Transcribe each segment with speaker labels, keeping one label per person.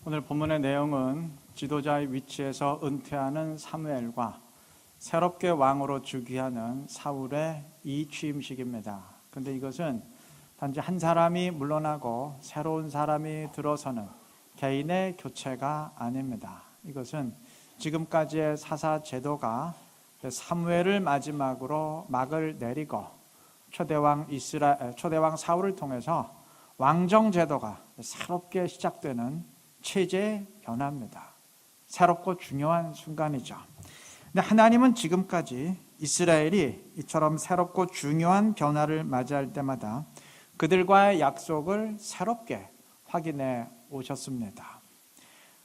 Speaker 1: 오늘 본문의 내용은 지도자의 위치에서 은퇴하는 사무엘과 새롭게 왕으로 즉위하는 사울의 이 취임식입니다. 그런데 이것은 단지 한 사람이 물러나고 새로운 사람이 들어서는 개인의 교체가 아닙니다. 이것은 지금까지의 사사 제도가 사무엘을 마지막으로 막을 내리고 초대왕 사울을 통해서 왕정 제도가 새롭게 시작되는 체제 변화입니다. 새롭고 중요한 순간이죠. 근데 하나님은 지금까지 이스라엘이 이처럼 새롭고 중요한 변화를 맞이할 때마다 그들과의 약속을 새롭게 확인해 오셨습니다.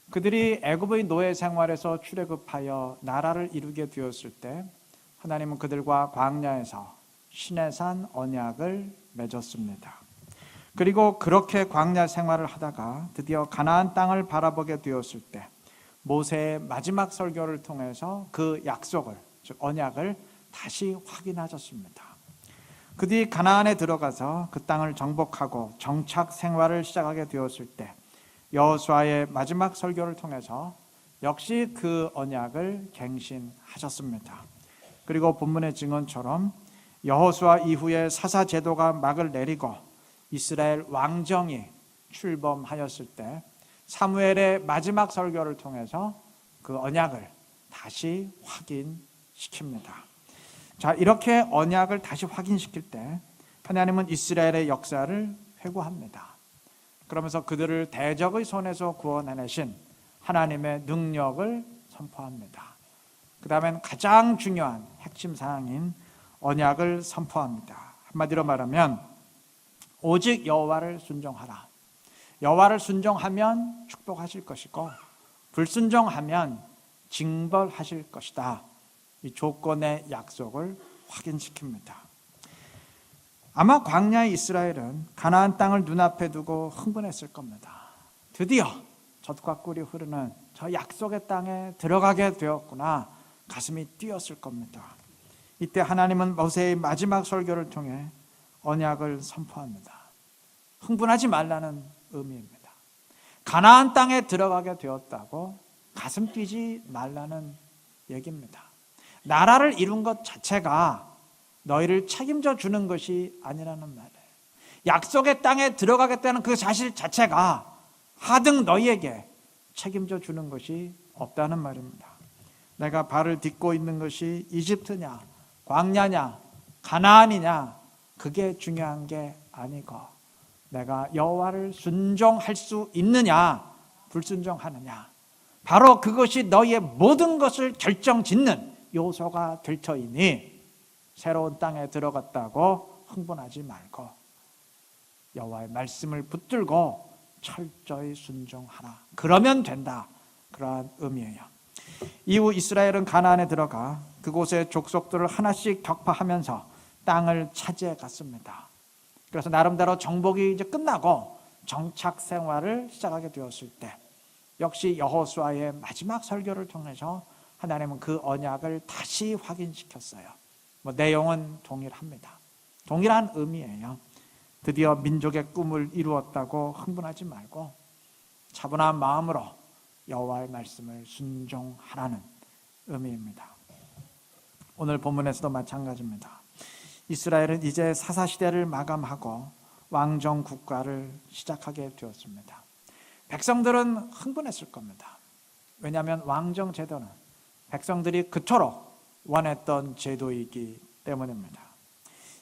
Speaker 1: 그들이 애굽의 노예 생활에서 출애굽하여 나라를 이루게 되었을 때 하나님은 그들과 광야에서 시내산 언약을 맺었습니다. 그리고 그렇게 광야 생활을 하다가 드디어 가나안 땅을 바라보게 되었을 때 모세의 마지막 설교를 통해서 그 약속을, 즉 언약을 다시 확인하셨습니다. 그들이 가나안에 들어가서 그 땅을 정복하고 정착 생활을 시작하게 되었을 때 여호수아의 마지막 설교를 통해서 역시 그 언약을 갱신하셨습니다. 그리고 본문의 증언처럼 여호수아 이후에 사사 제도가 막을 내리고 이스라엘 왕정이 출범하였을 때 사무엘의 마지막 설교를 통해서 그 언약을 다시 확인시킵니다. 자, 이렇게 언약을 다시 확인시킬 때 하나님은 이스라엘의 역사를 회고합니다. 그러면서 그들을 대적의 손에서 구원해내신 하나님의 능력을 선포합니다. 그 다음엔 가장 중요한 핵심 사항인 언약을 선포합니다. 한마디로 말하면 오직 여호와를 순종하라. 여호와를 순종하면 축복하실 것이고 불순종하면 징벌하실 것이다. 이 조건의 약속을 확인시킵니다. 아마 광야의 이스라엘은 가나안 땅을 눈앞에 두고 흥분했을 겁니다. 드디어 젖과 꿀이 흐르는 저 약속의 땅에 들어가게 되었구나. 가슴이 뛰었을 겁니다. 이때 하나님은 모세의 마지막 설교를 통해 언약을 선포합니다. 흥분하지 말라는 의미입니다. 가나안 땅에 들어가게 되었다고 가슴 뛰지 말라는 얘기입니다. 나라를 이룬 것 자체가 너희를 책임져 주는 것이 아니라는 말이에요. 약속의 땅에 들어가겠다는 그 사실 자체가 하등 너희에게 책임져 주는 것이 없다는 말입니다. 내가 발을 딛고 있는 것이 이집트냐, 광야냐, 가나안이냐, 그게 중요한 게 아니고 내가 여호와를 순종할 수 있느냐, 불순종하느냐, 바로 그것이 너희의 모든 것을 결정짓는 요소가 될 터이니 새로운 땅에 들어갔다고 흥분하지 말고 여호와의 말씀을 붙들고 철저히 순종하라. 그러면 된다. 그러한 의미예요. 이후 이스라엘은 가나안에 들어가 그곳의 족속들을 하나씩 격파하면서 땅을 차지해 갔습니다. 그래서 나름대로 정복이 이제 끝나고 정착 생활을 시작하게 되었을 때 역시 여호수아의 마지막 설교를 통해서 하나님은 그 언약을 다시 확인시켰어요. 내용은 동일합니다. 동일한 의미예요. 드디어 민족의 꿈을 이루었다고 흥분하지 말고 차분한 마음으로 여호와의 말씀을 순종하라는 의미입니다. 오늘 본문에서도 마찬가지입니다. 이스라엘은 이제 사사시대를 마감하고 왕정 국가를 시작하게 되었습니다. 백성들은 흥분했을 겁니다. 왜냐하면 왕정 제도는 백성들이 그토록 원했던 제도이기 때문입니다.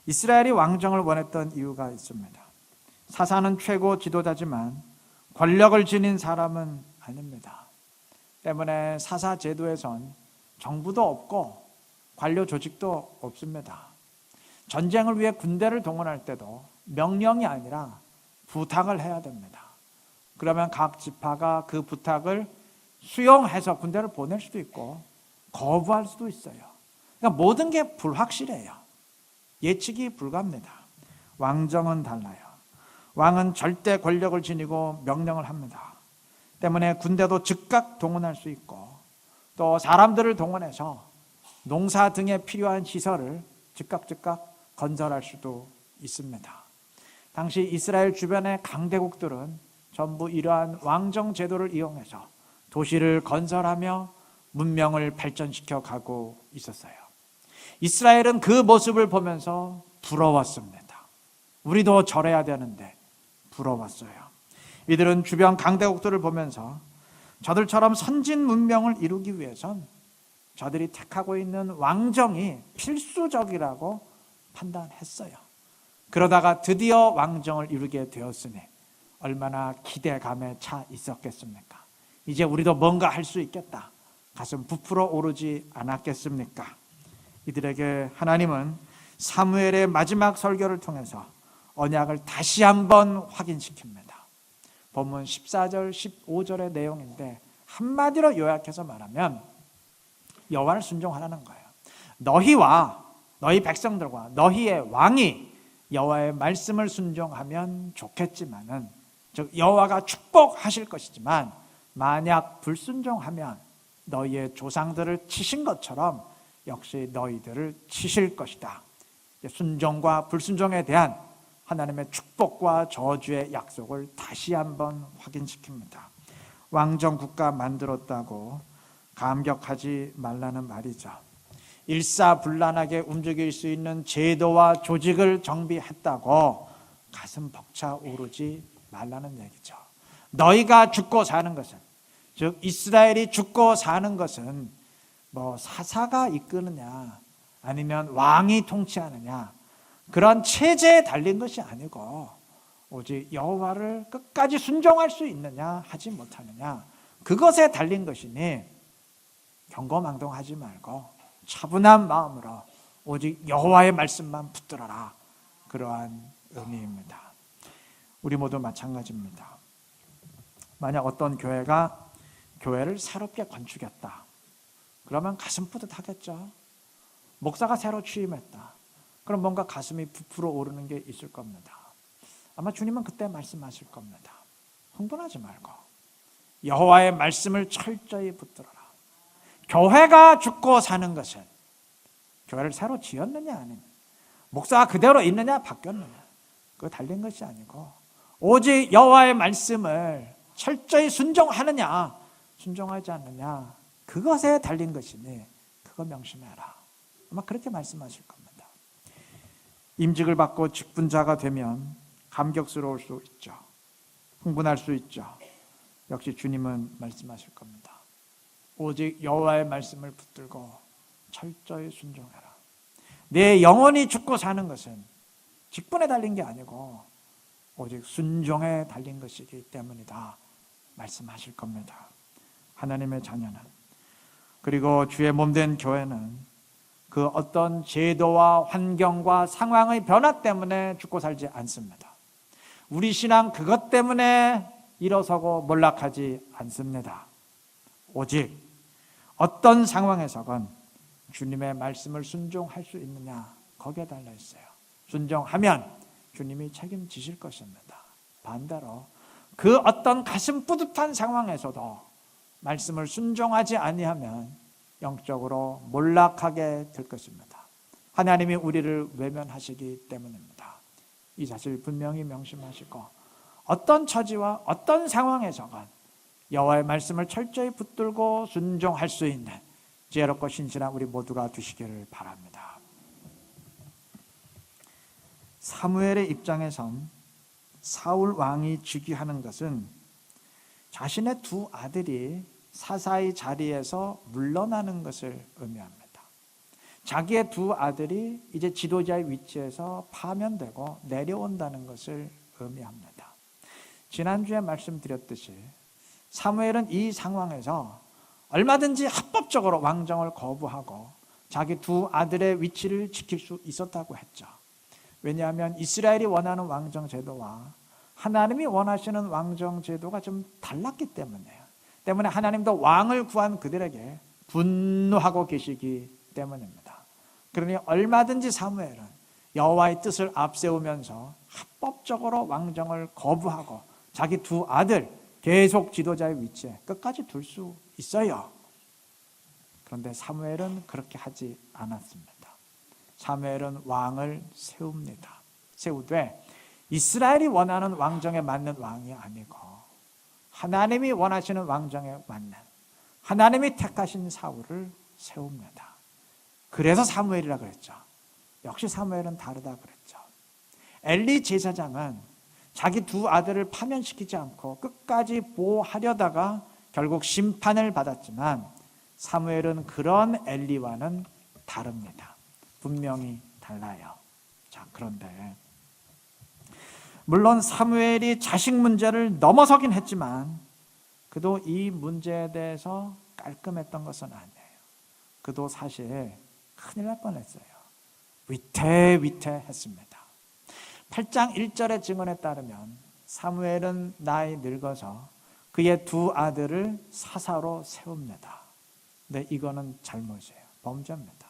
Speaker 1: 이스라엘이 왕정을 원했던 이유가 있습니다. 사사는 최고 지도자지만 권력을 지닌 사람은 아닙니다. 때문에 사사 제도에선 정부도 없고 관료 조직도 없습니다. 전쟁을 위해 군대를 동원할 때도 명령이 아니라 부탁을 해야 됩니다. 그러면 각 지파가 그 부탁을 수용해서 군대를 보낼 수도 있고 거부할 수도 있어요. 그러니까 모든 게 불확실해요. 예측이 불가합니다. 왕정은 달라요. 왕은 절대 권력을 지니고 명령을 합니다. 때문에 군대도 즉각 동원할 수 있고 또 사람들을 동원해서 농사 등에 필요한 시설을 즉각 건설할 수도 있습니다. 당시 이스라엘 주변의 강대국들은 전부 이러한 왕정 제도를 이용해서 도시를 건설하며 문명을 발전시켜 가고 있었어요. 이스라엘은 그 모습을 보면서 부러웠습니다. 우리도 저래야 되는데 부러웠어요. 이들은 주변 강대국들을 보면서 저들처럼 선진 문명을 이루기 위해선 저들이 택하고 있는 왕정이 필수적이라고 판단했어요. 그러다가 드디어 왕정을 이루게 되었으니 얼마나 기대감에 차 있었겠습니까? 이제 우리도 뭔가 할 수 있겠다. 가슴 부풀어 오르지 않았겠습니까? 이들에게 하나님은 사무엘의 마지막 설교를 통해서 언약을 다시 한번 확인시킵니다. 본문 14절, 15절의 내용인데 한마디로 요약해서 말하면 여호와를 순종하라는 거예요. 너희와 너희 백성들과 너희의 왕이 여호와의 말씀을 순종하면 좋겠지만은, 즉 여호와가 축복하실 것이지만 만약 불순종하면 너희의 조상들을 치신 것처럼 역시 너희들을 치실 것이다. 순종과 불순종에 대한 하나님의 축복과 저주의 약속을 다시 한번 확인시킵니다. 왕정 국가 만들었다고 감격하지 말라는 말이죠. 일사불란하게 움직일 수 있는 제도와 조직을 정비했다고 가슴 벅차 오르지 말라는 얘기죠. 너희가 죽고 사는 것은, 즉 이스라엘이 죽고 사는 것은 뭐 사사가 이끄느냐 아니면 왕이 통치하느냐 그런 체제에 달린 것이 아니고 오직 여호와를 끝까지 순종할 수 있느냐 하지 못하느냐 그것에 달린 것이니 경거망동하지 말고 차분한 마음으로 오직 여호와의 말씀만 붙들어라, 그러한 의미입니다. 우리 모두 마찬가지입니다. 만약 어떤 교회가 교회를 새롭게 건축했다, 그러면 가슴 뿌듯하겠죠. 목사가 새로 취임했다, 그럼 뭔가 가슴이 부풀어 오르는 게 있을 겁니다. 아마 주님은 그때 말씀하실 겁니다. 흥분하지 말고 여호와의 말씀을 철저히 붙들어라. 교회가 죽고 사는 것은 교회를 새로 지었느냐 아니면 목사가 그대로 있느냐 바뀌었느냐 그거 달린 것이 아니고 오직 여호와의 말씀을 철저히 순종하느냐 순종하지 않느냐 그것에 달린 것이니 그거 명심해라. 아마 그렇게 말씀하실 겁니다. 임직을 받고 직분자가 되면 감격스러울 수 있죠. 흥분할 수 있죠. 역시 주님은 말씀하실 겁니다. 오직 여호와의 말씀을 붙들고 철저히 순종해라. 내 영혼이 죽고 사는 것은 직분에 달린 게 아니고 오직 순종에 달린 것이기 때문이다 말씀하실 겁니다. 하나님의 자녀는, 그리고 주의 몸된 교회는 그 어떤 제도와 환경과 상황의 변화 때문에 죽고 살지 않습니다. 우리 신앙 그것 때문에 일어서고 몰락하지 않습니다. 오직 어떤 상황에서건 주님의 말씀을 순종할 수 있느냐 거기에 달려 있어요. 순종하면 주님이 책임지실 것입니다. 반대로 그 어떤 가슴 뿌듯한 상황에서도 말씀을 순종하지 아니하면 영적으로 몰락하게 될 것입니다. 하나님이 우리를 외면하시기 때문입니다. 이 사실 분명히 명심하시고 어떤 처지와 어떤 상황에서건 여호와의 말씀을 철저히 붙들고 순종할 수 있는 지혜롭고 신실한 우리 모두가 되시기를 바랍니다. 사무엘의 입장에선 사울 왕이 즉위하는 것은 자신의 두 아들이 사사의 자리에서 물러나는 것을 의미합니다. 자기의 두 아들이 이제 지도자의 위치에서 파면되고 내려온다는 것을 의미합니다. 지난주에 말씀드렸듯이 사무엘은 이 상황에서 얼마든지 합법적으로 왕정을 거부하고 자기 두 아들의 위치를 지킬 수 있었다고 했죠. 왜냐하면 이스라엘이 원하는 왕정 제도와 하나님이 원하시는 왕정 제도가 좀 달랐기 때문에요. 때문에 하나님도 왕을 구한 그들에게 분노하고 계시기 때문입니다. 그러니 얼마든지 사무엘은 여호와의 뜻을 앞세우면서 합법적으로 왕정을 거부하고 자기 두 아들 계속 지도자의 위치에 끝까지 둘 수 있어요. 그런데 사무엘은 그렇게 하지 않았습니다. 사무엘은 왕을 세웁니다. 세우되 이스라엘이 원하는 왕정에 맞는 왕이 아니고 하나님이 원하시는 왕정에 맞는 하나님이 택하신 사울을 세웁니다. 그래서 사무엘이라 그랬죠. 역시 사무엘은 다르다 그랬죠. 엘리 제사장은 자기 두 아들을 파면시키지 않고 끝까지 보호하려다가 결국 심판을 받았지만 사무엘은 그런 엘리와는 다릅니다. 분명히 달라요. 자, 그런데 물론 사무엘이 자식 문제를 넘어서긴 했지만 그도 이 문제에 대해서 깔끔했던 것은 아니에요. 그도 사실 큰일 날 뻔했어요. 위태위태했습니다. 8장 1절의 증언에 따르면 사무엘은 나이 늙어서 그의 두 아들을 사사로 세웁니다. 근데 이거는 잘못이에요. 범죄입니다.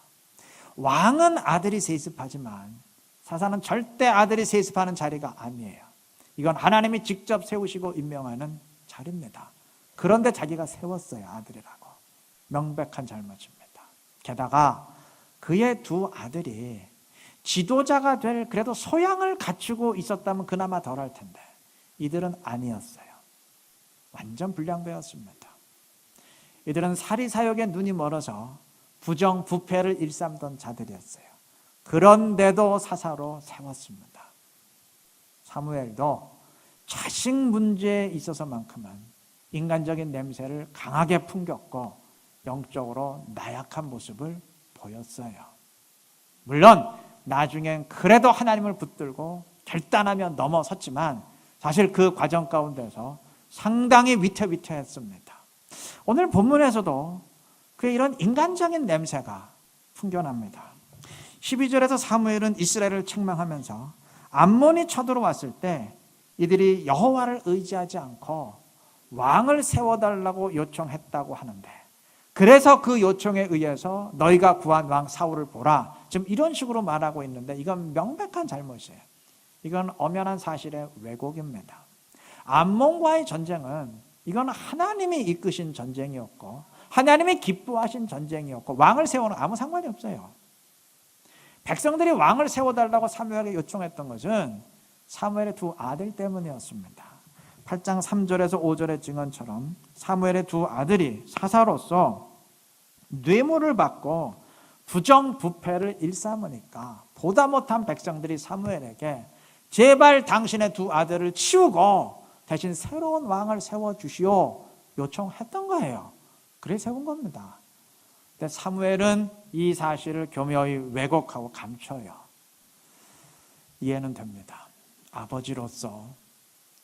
Speaker 1: 왕은 아들이 세습하지만 사사는 절대 아들이 세습하는 자리가 아니에요. 이건 하나님이 직접 세우시고 임명하는 자리입니다. 그런데 자기가 세웠어요. 아들이라고. 명백한 잘못입니다. 게다가 그의 두 아들이 지도자가 될 그래도 소양을 갖추고 있었다면 그나마 덜할 텐데 이들은 아니었어요. 완전 불량배였습니다. 이들은 사리사욕에 눈이 멀어서 부정부패를 일삼던 자들이었어요. 그런데도 사사로 세웠습니다. 사무엘도 자식 문제에 있어서만큼은 인간적인 냄새를 강하게 풍겼고 영적으로 나약한 모습을 보였어요. 물론 나중엔 그래도 하나님을 붙들고 결단하며 넘어섰지만 사실 그 과정 가운데서 상당히 위태위태했습니다. 오늘 본문에서도 그의 이런 인간적인 냄새가 풍겨납니다. 12절에서 사무엘은 이스라엘을 책망하면서 암몬이 쳐들어왔을 때 이들이 여호와를 의지하지 않고 왕을 세워달라고 요청했다고 하는데 그래서 그 요청에 의해서 너희가 구한 왕 사울을 보라. 지금 이런 식으로 말하고 있는데 이건 명백한 잘못이에요. 이건 엄연한 사실의 왜곡입니다. 암몬과의 전쟁은 이건 하나님이 이끄신 전쟁이었고 하나님이 기뻐하신 전쟁이었고 왕을 세우는 아무 상관이 없어요. 백성들이 왕을 세워달라고 사무엘에게 요청했던 것은 사무엘의 두 아들 때문이었습니다. 8장 3절에서 5절의 증언처럼 사무엘의 두 아들이 사사로서 뇌물을 받고 부정부패를 일삼으니까 보다 못한 백성들이 사무엘에게 제발 당신의 두 아들을 치우고 대신 새로운 왕을 세워주시오 요청했던 거예요. 그래 세운 겁니다. 근데 사무엘은 이 사실을 교묘히 왜곡하고 감춰요. 이해는 됩니다. 아버지로서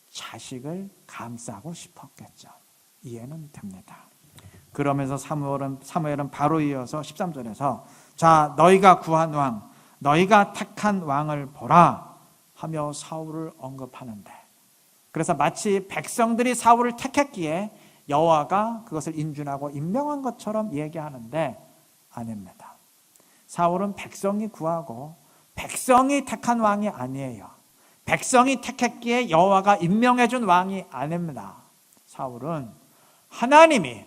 Speaker 1: 자식을 감싸고 싶었겠죠. 이해는 됩니다. 그러면서 사무엘은 바로 이어서 13절에서 자 너희가 구한 왕 너희가 택한 왕을 보라 하며 사울을 언급하는데 그래서 마치 백성들이 사울을 택했기에 여호와가 그것을 인준하고 임명한 것처럼 얘기하는데 아닙니다. 사울은 백성이 구하고 백성이 택한 왕이 아니에요. 백성이 택했기에 여호와가 임명해 준 왕이 아닙니다. 사울은 하나님이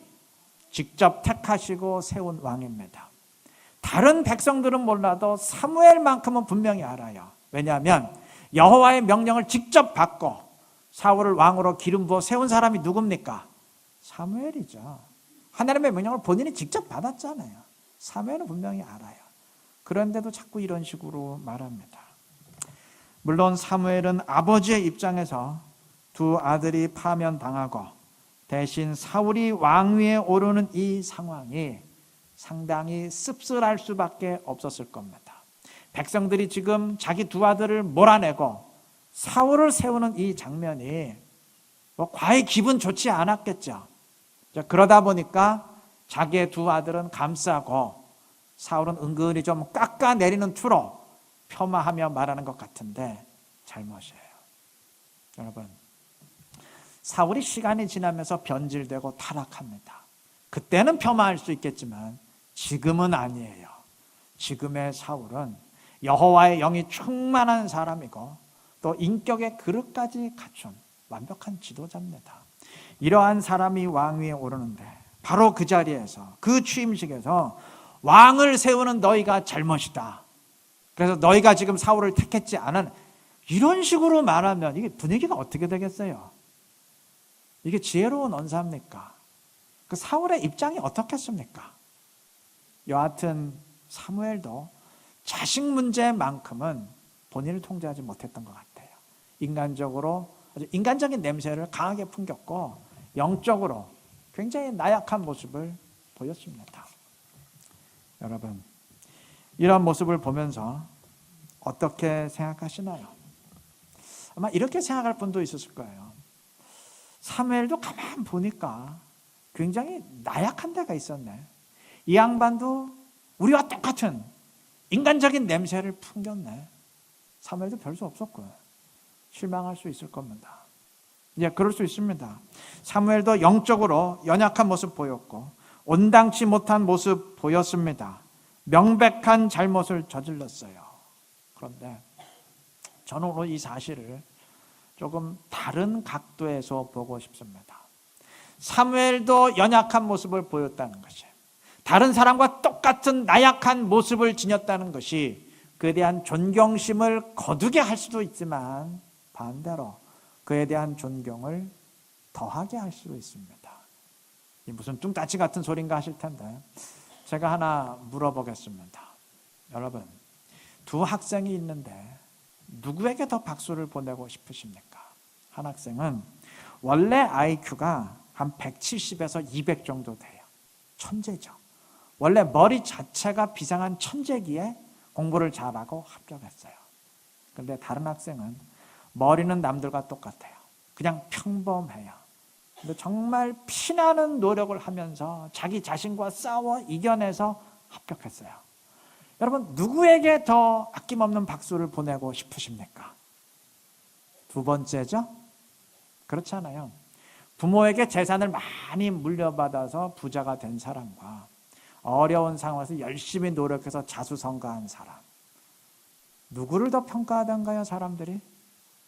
Speaker 1: 직접 택하시고 세운 왕입니다. 다른 백성들은 몰라도 사무엘만큼은 분명히 알아요. 왜냐하면 여호와의 명령을 직접 받고 사울을 왕으로 기름 부어 세운 사람이 누굽니까? 사무엘이죠. 하나님의 명령을 본인이 직접 받았잖아요. 사무엘은 분명히 알아요. 그런데도 자꾸 이런 식으로 말합니다. 물론 사무엘은 아버지의 입장에서 두 아들이 파면당하고 대신 사울이 왕위에 오르는 이 상황이 상당히 씁쓸할 수밖에 없었을 겁니다. 백성들이 지금 자기 두 아들을 몰아내고 사울을 세우는 이 장면이 과히 기분 좋지 않았겠죠. 그러다 보니까 자기의 두 아들은 감싸고 사울은 은근히 좀 깎아내리는 투로 폄하하며 말하는 것 같은데 잘못이에요. 여러분, 사울이 시간이 지나면서 변질되고 타락합니다. 그때는 폄하할 수 있겠지만 지금은 아니에요. 지금의 사울은 여호와의 영이 충만한 사람이고 또 인격의 그릇까지 갖춘 완벽한 지도자입니다. 이러한 사람이 왕위에 오르는데 바로 그 자리에서 그 취임식에서 왕을 세우는 너희가 잘못이다. 그래서 너희가 지금 사울을 택했지 않은 이런 식으로 말하면 이게 분위기가 어떻게 되겠어요? 이게 지혜로운 언사입니까? 그 사울의 입장이 어떻겠습니까? 여하튼 사무엘도 자식 문제만큼은 본인을 통제하지 못했던 것 같아요. 인간적으로 아주 인간적인 냄새를 강하게 풍겼고 영적으로 굉장히 나약한 모습을 보였습니다. 여러분, 이런 모습을 보면서 어떻게 생각하시나요? 아마 이렇게 생각할 분도 있었을 거예요. 사무엘도 가만 보니까 굉장히 나약한 데가 있었네. 이 양반도 우리와 똑같은 인간적인 냄새를 풍겼네. 사무엘도 별 수 없었고요. 실망할 수 있을 겁니다. 예, 그럴 수 있습니다. 사무엘도 영적으로 연약한 모습 보였고 온당치 못한 모습 보였습니다. 명백한 잘못을 저질렀어요. 그런데 저는 오늘 이 사실을 조금 다른 각도에서 보고 싶습니다. 사무엘도 연약한 모습을 보였다는 것이, 다른 사람과 똑같은 나약한 모습을 지녔다는 것이 그에 대한 존경심을 거두게 할 수도 있지만 반대로 그에 대한 존경을 더하게 할 수도 있습니다. 이 무슨 뚱따치 같은 소린가 하실 텐데 제가 하나 물어보겠습니다. 여러분, 두 학생이 있는데 누구에게 더 박수를 보내고 싶으십니까? 한 학생은 원래 IQ가 한 170에서 200 정도 돼요. 천재죠. 원래 머리 자체가 비상한 천재기에 공부를 잘하고 합격했어요. 그런데 다른 학생은 머리는 남들과 똑같아요. 그냥 평범해요. 근데 정말 피나는 노력을 하면서 자기 자신과 싸워 이겨내서 합격했어요. 여러분, 누구에게 더 아낌없는 박수를 보내고 싶으십니까? 두 번째죠? 그렇지 않아요. 부모에게 재산을 많이 물려받아서 부자가 된 사람과 어려운 상황에서 열심히 노력해서 자수성가한 사람, 누구를 더 평가하던가요, 사람들이?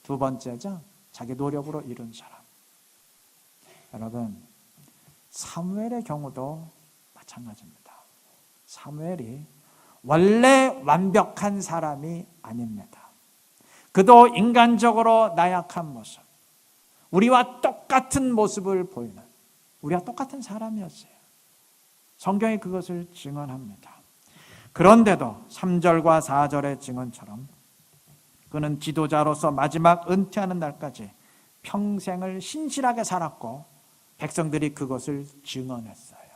Speaker 1: 두 번째죠. 자기 노력으로 이룬 사람. 여러분, 사무엘의 경우도 마찬가지입니다. 사무엘이 원래 완벽한 사람이 아닙니다. 그도 인간적으로 나약한 모습, 우리와 똑같은 모습을 보이는, 우리와 똑같은 사람이었어요. 성경이 그것을 증언합니다. 그런데도 3절과 4절의 증언처럼 그는 지도자로서 마지막 은퇴하는 날까지 평생을 신실하게 살았고 백성들이 그것을 증언했어요.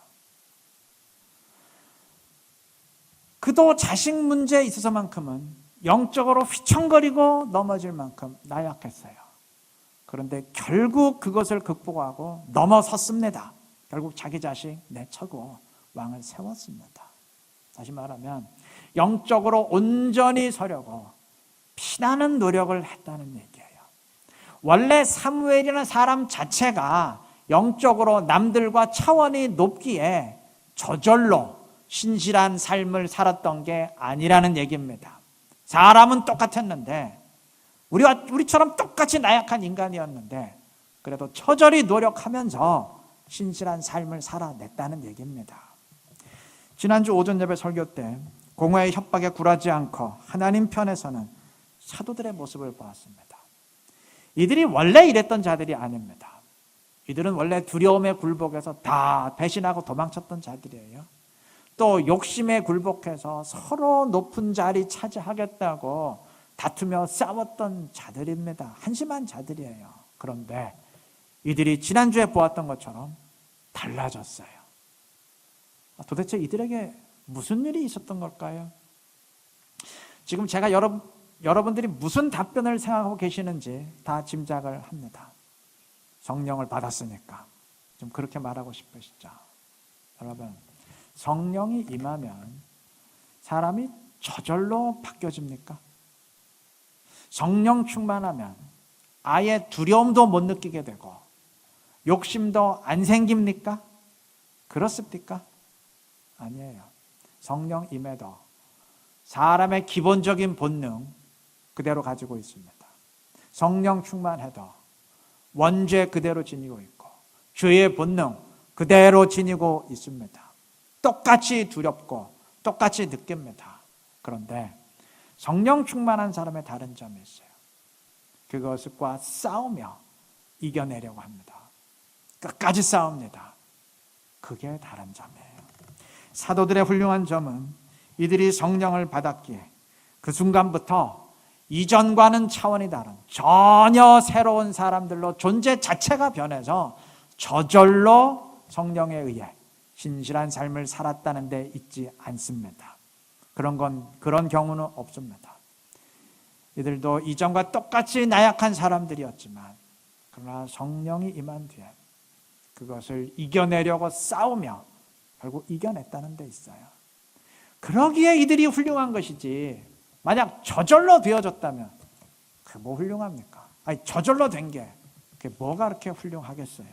Speaker 1: 그도 자식 문제에 있어서만큼은 영적으로 휘청거리고 넘어질 만큼 나약했어요. 그런데 결국 그것을 극복하고 넘어섰습니다. 결국 자기 자식 내쳐고 왕을 세웠습니다. 다시 말하면 영적으로 온전히 서려고 피나는 노력을 했다는 얘기예요. 원래 사무엘이라는 사람 자체가 영적으로 남들과 차원이 높기에 저절로 신실한 삶을 살았던 게 아니라는 얘기입니다. 사람은 똑같았는데 우리처럼 똑같이 나약한 인간이었는데 그래도 처절히 노력하면서 신실한 삶을 살아냈다는 얘기입니다. 지난주 오전 예배 설교 때 공허의 협박에 굴하지 않고 하나님 편에서는 사도들의 모습을 보았습니다. 이들이 원래 이랬던 자들이 아닙니다. 이들은 원래 두려움에 굴복해서 다 배신하고 도망쳤던 자들이에요. 또 욕심에 굴복해서 서로 높은 자리 차지하겠다고 다투며 싸웠던 자들입니다. 한심한 자들이에요. 그런데 이들이 지난주에 보았던 것처럼 달라졌어요. 도대체 이들에게 무슨 일이 있었던 걸까요? 지금 제가 여러분들이 무슨 답변을 생각하고 계시는지 다 짐작을 합니다. 성령을 받았으니까 좀 그렇게 말하고 싶으시죠? 여러분, 성령이 임하면 사람이 저절로 바뀌어집니까? 성령 충만하면 아예 두려움도 못 느끼게 되고 욕심도 안 생깁니까? 그렇습니까? 아니에요. 성령 임해도 사람의 기본적인 본능 그대로 가지고 있습니다. 성령 충만해도 원죄 그대로 지니고 있고 죄의 본능 그대로 지니고 있습니다. 똑같이 두렵고 똑같이 느낍니다. 그런데 성령 충만한 사람의 다른 점이 있어요. 그것과 싸우며 이겨내려고 합니다. 끝까지 싸웁니다. 그게 다른 점이에요. 사도들의 훌륭한 점은 이들이 성령을 받았기에 그 순간부터 이전과는 차원이 다른 전혀 새로운 사람들로 존재 자체가 변해서 저절로 성령에 의해 신실한 삶을 살았다는 데 있지 않습니다. 그런 경우는 없습니다. 이들도 이전과 똑같이 나약한 사람들이었지만 그러나 성령이 임한 뒤에 그것을 이겨내려고 싸우며 결국 이겨냈다는 데 있어요. 그러기에 이들이 훌륭한 것이지, 만약 저절로 되어졌다면 그게 뭐 훌륭합니까? 아니, 저절로 된 게 그게 뭐가 그렇게 훌륭하겠어요?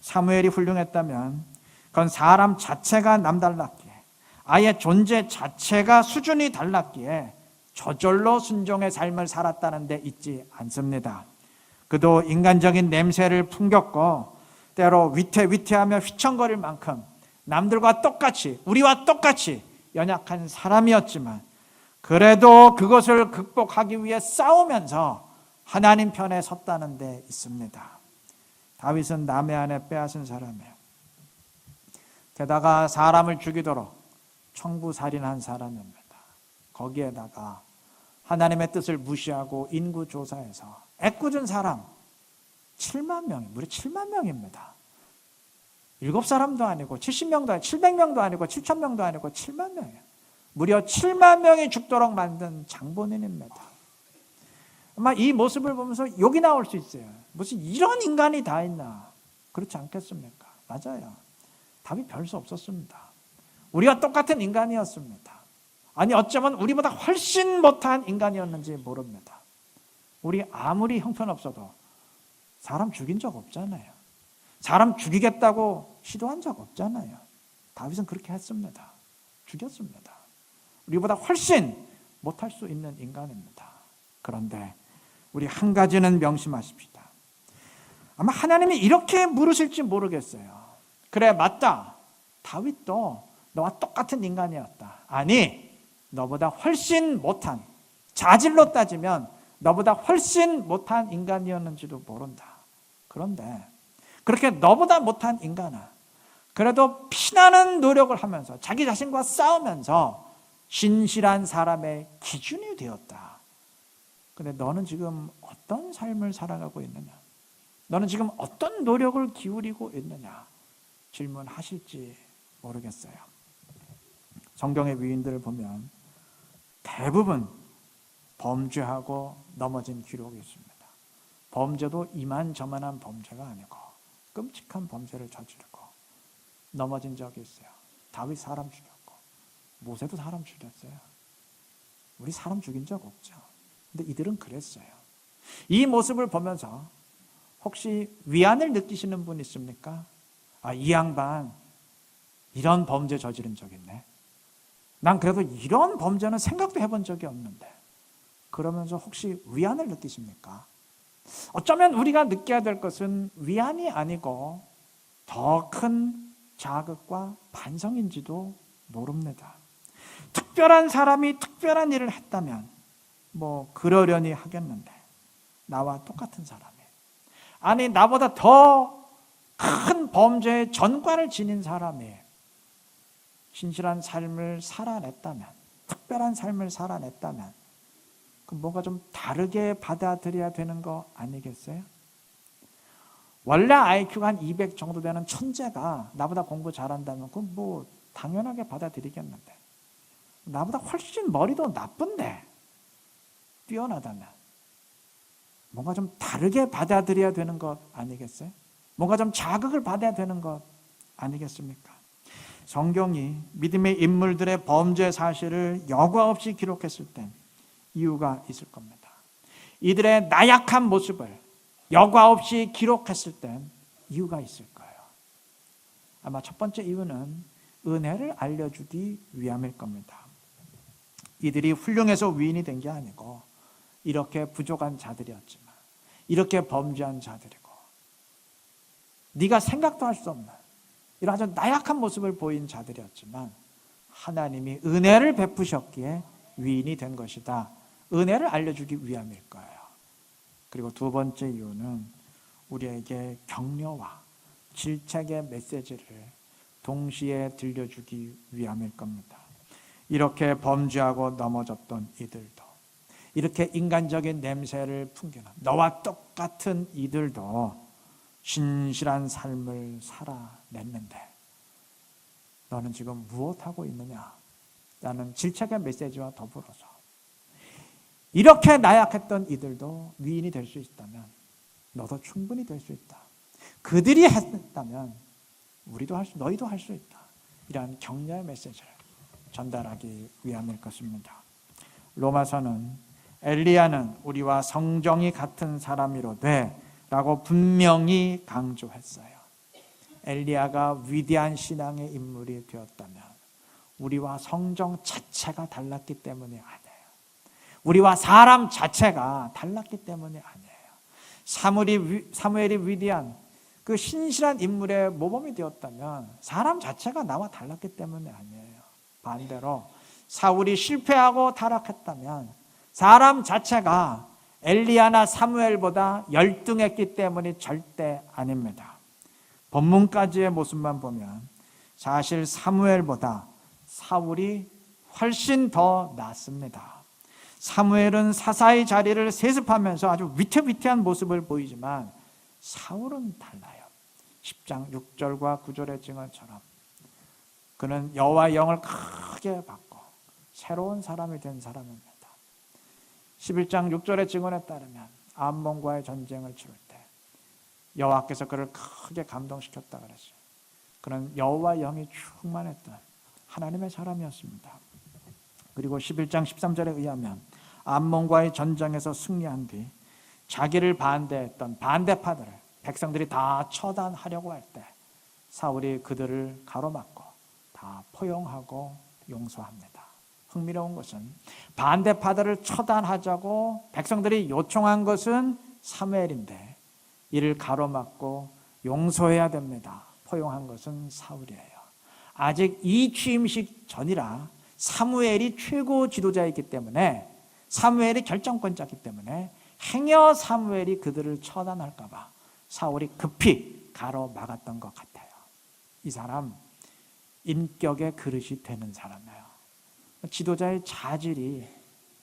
Speaker 1: 사무엘이 훌륭했다면 그건 사람 자체가 남달랐기에, 아예 존재 자체가 수준이 달랐기에 저절로 순종의 삶을 살았다는 데 있지 않습니다. 그도 인간적인 냄새를 풍겼고 때로 위태위태하며 휘청거릴 만큼 남들과 똑같이, 우리와 똑같이 연약한 사람이었지만 그래도 그것을 극복하기 위해 싸우면서 하나님 편에 섰다는 데 있습니다. 다윗은 남의 아내 빼앗은 사람이에요. 게다가 사람을 죽이도록 청부살인한 사람입니다. 거기에다가 하나님의 뜻을 무시하고 인구조사해서 애꿎은 사람 7만 명, 무려 7만 명입니다. 7사람도 아니고 70명도 아니고 700명도 아니고 7,000명도 아니고 7만 명이에요. 무려 7만 명이 죽도록 만든 장본인입니다. 아마 이 모습을 보면서 욕이 나올 수 있어요. 무슨 이런 인간이 다 있나? 그렇지 않겠습니까? 맞아요. 답이 별 수 없었습니다. 우리와 똑같은 인간이었습니다. 아니, 어쩌면 우리보다 훨씬 못한 인간이었는지 모릅니다. 우리 아무리 형편없어도 사람 죽인 적 없잖아요. 사람 죽이겠다고 시도한 적 없잖아요. 다윗은 그렇게 했습니다. 죽였습니다. 우리보다 훨씬 못할 수 있는 인간입니다. 그런데 우리 한 가지는 명심하십시다. 아마 하나님이 이렇게 물으실지 모르겠어요. 그래, 맞다. 다윗도 너와 똑같은 인간이었다. 아니, 너보다 훨씬 못한, 자질로 따지면 너보다 훨씬 못한 인간이었는지도 모른다. 그런데 그렇게 너보다 못한 인간아, 그래도 피나는 노력을 하면서 자기 자신과 싸우면서 신실한 사람의 기준이 되었다. 근데 너는 지금 어떤 삶을 살아가고 있느냐? 너는 지금 어떤 노력을 기울이고 있느냐? 질문하실지 모르겠어요. 성경의 위인들을 보면 대부분 범죄하고 넘어진 기록이 있습니다. 범죄도 이만저만한 범죄가 아니고 끔찍한 범죄를 저지르고 넘어진 적이 있어요. 다윗 사람 죽였고 모세도 사람 죽였어요. 우리 사람 죽인 적 없죠. 근데 이들은 그랬어요. 이 모습을 보면서 혹시 위안을 느끼시는 분 있습니까? 아, 이 양반 이런 범죄 저지른 적 있네. 난 그래도 이런 범죄는 생각도 해본 적이 없는데. 그러면서 혹시 위안을 느끼십니까? 어쩌면 우리가 느껴야 될 것은 위안이 아니고 더 큰 자극과 반성인지도 모릅니다. 특별한 사람이 특별한 일을 했다면 뭐 그러려니 하겠는데, 나와 똑같은 사람이, 아니 나보다 더 큰 범죄의 전과를 지닌 사람이 신실한 삶을 살아냈다면, 특별한 삶을 살아냈다면 그럼 뭔가 좀 다르게 받아들여야 되는 거 아니겠어요? 원래 IQ가 한 200 정도 되는 천재가 나보다 공부 잘한다면 그건 뭐 당연하게 받아들이겠는데, 나보다 훨씬 머리도 나쁜데 뛰어나다면 뭔가 좀 다르게 받아들여야 되는 것 아니겠어요? 뭔가 좀 자극을 받아야 되는 것 아니겠습니까? 성경이 믿음의 인물들의 범죄 사실을 여과 없이 기록했을 땐 이유가 있을 겁니다. 이들의 나약한 모습을 여과 없이 기록했을 땐 이유가 있을 거예요. 아마 첫 번째 이유는 은혜를 알려주기 위함일 겁니다. 이들이 훌륭해서 위인이 된 게 아니고 이렇게 부족한 자들이었지만, 이렇게 범죄한 자들이고 네가 생각도 할 수 없는 이런 아주 나약한 모습을 보인 자들이었지만 하나님이 은혜를 베푸셨기에 위인이 된 것이다. 은혜를 알려주기 위함일 거예요. 그리고 두 번째 이유는 우리에게 격려와 질책의 메시지를 동시에 들려주기 위함일 겁니다. 이렇게 범죄하고 넘어졌던 이들도, 이렇게 인간적인 냄새를 풍기는 너와 똑같은 이들도 신실한 삶을 살아냈는데 너는 지금 무엇하고 있느냐? 라는 질책의 메시지와 더불어서 이렇게 나약했던 이들도 위인이 될 수 있다면 너도 충분히 될 수 있다. 그들이 했다면 너희도 할 수 있다. 이러한 격려의 메시지를 전달하기 위함일 것입니다. 로마서는 엘리야는 우리와 성정이 같은 사람이로되 라고 분명히 강조했어요. 엘리야가 위대한 신앙의 인물이 되었다면 우리와 성정 자체가 달랐기 때문이 아니에요. 우리와 사람 자체가 달랐기 때문이 아니에요. 사무엘이 위대한 그 신실한 인물의 모범이 되었다면 사람 자체가 나와 달랐기 때문이 아니에요. 반대로 사울이 실패하고 타락했다면 사람 자체가 엘리야나 사무엘보다 열등했기 때문이 절대 아닙니다. 본문까지의 모습만 보면 사실 사무엘보다 사울이 훨씬 더 낫습니다. 사무엘은 사사의 자리를 세습하면서 아주 위태위태한 모습을 보이지만 사울은 달라요. 10장 6절과 9절의 증언처럼 그는 여호와의 영을 크게 받고 새로운 사람이 된 사람입니다. 11장 6절의 증언에 따르면 암몬과의 전쟁을 치를 때 여호와께서 그를 크게 감동시켰다 그랬어요. 그는 여호와의 영이 충만했던 하나님의 사람이었습니다. 그리고 11장 13절에 의하면 암몬과의 전쟁에서 승리한 뒤 자기를 반대했던 반대파들을 백성들이 다 처단하려고 할 때 사울이 그들을 가로막고 다 포용하고 용서합니다. 흥미로운 것은 반대파들을 처단하자고 백성들이 요청한 것은 사무엘인데 이를 가로막고 용서해야 됩니다. 포용한 것은 사울이에요. 아직 이 취임식 전이라 사무엘이 최고 지도자이기 때문에 사무엘이 결정권자이기 때문에 행여 사무엘이 그들을 처단할까 봐 사울이 급히 가로막았던 것 같아요. 이 사람 인격의 그릇이 되는 사람이에요. 지도자의 자질이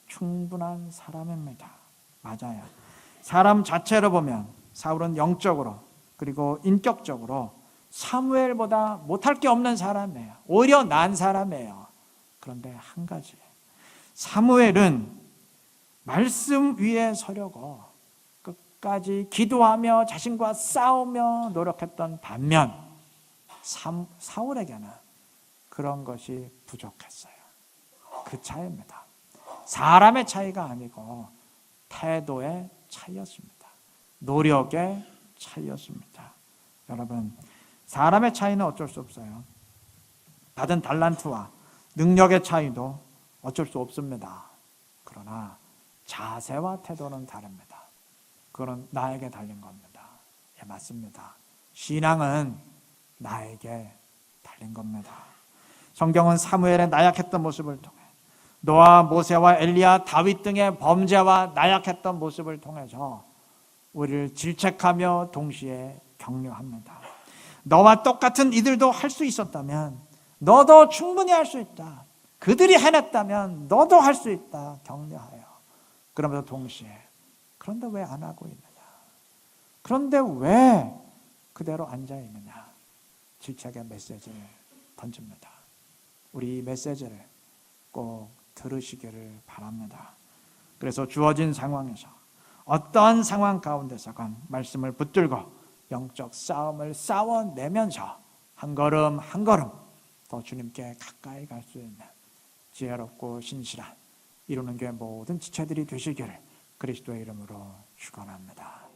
Speaker 1: 충분한 사람입니다. 맞아요. 사람 자체로 보면 사울은 영적으로 그리고 인격적으로 사무엘보다 못할 게 없는 사람이에요. 오히려 나은 사람이에요. 그런데 한 가지, 사무엘은 말씀 위에 서려고 끝까지 기도하며 자신과 싸우며 노력했던 반면 사울에게는 그런 것이 부족했어요. 그 차이입니다. 사람의 차이가 아니고 태도의 차이였습니다. 노력의 차이였습니다. 여러분, 사람의 차이는 어쩔 수 없어요. 받은 달란트와 능력의 차이도 어쩔 수 없습니다. 그러나 자세와 태도는 다릅니다. 그건 나에게 달린 겁니다. 예, 맞습니다. 신앙은 나에게 달린 겁니다. 성경은 사무엘의 나약했던 모습을 통해 노아, 모세와 엘리야, 다윗 등의 범죄와 나약했던 모습을 통해서 우리를 질책하며 동시에 격려합니다. 너와 똑같은 이들도 할 수 있었다면 너도 충분히 할 수 있다. 그들이 해냈다면 너도 할 수 있다. 격려하여. 그러면서 동시에 그런데 왜 안 하고 있느냐? 그런데 왜 그대로 앉아 있느냐? 질책의 메시지를 던집니다. 우리 이 메시지를 꼭 들으시기를 바랍니다. 그래서 주어진 상황에서 어떠한 상황 가운데서건 말씀을 붙들고 영적 싸움을 싸워내면서 한 걸음 한 걸음 더 주님께 가까이 갈 수 있는 지혜롭고 신실한 이루는 교회 모든 지체들이 되시기를 그리스도의 이름으로 축원합니다.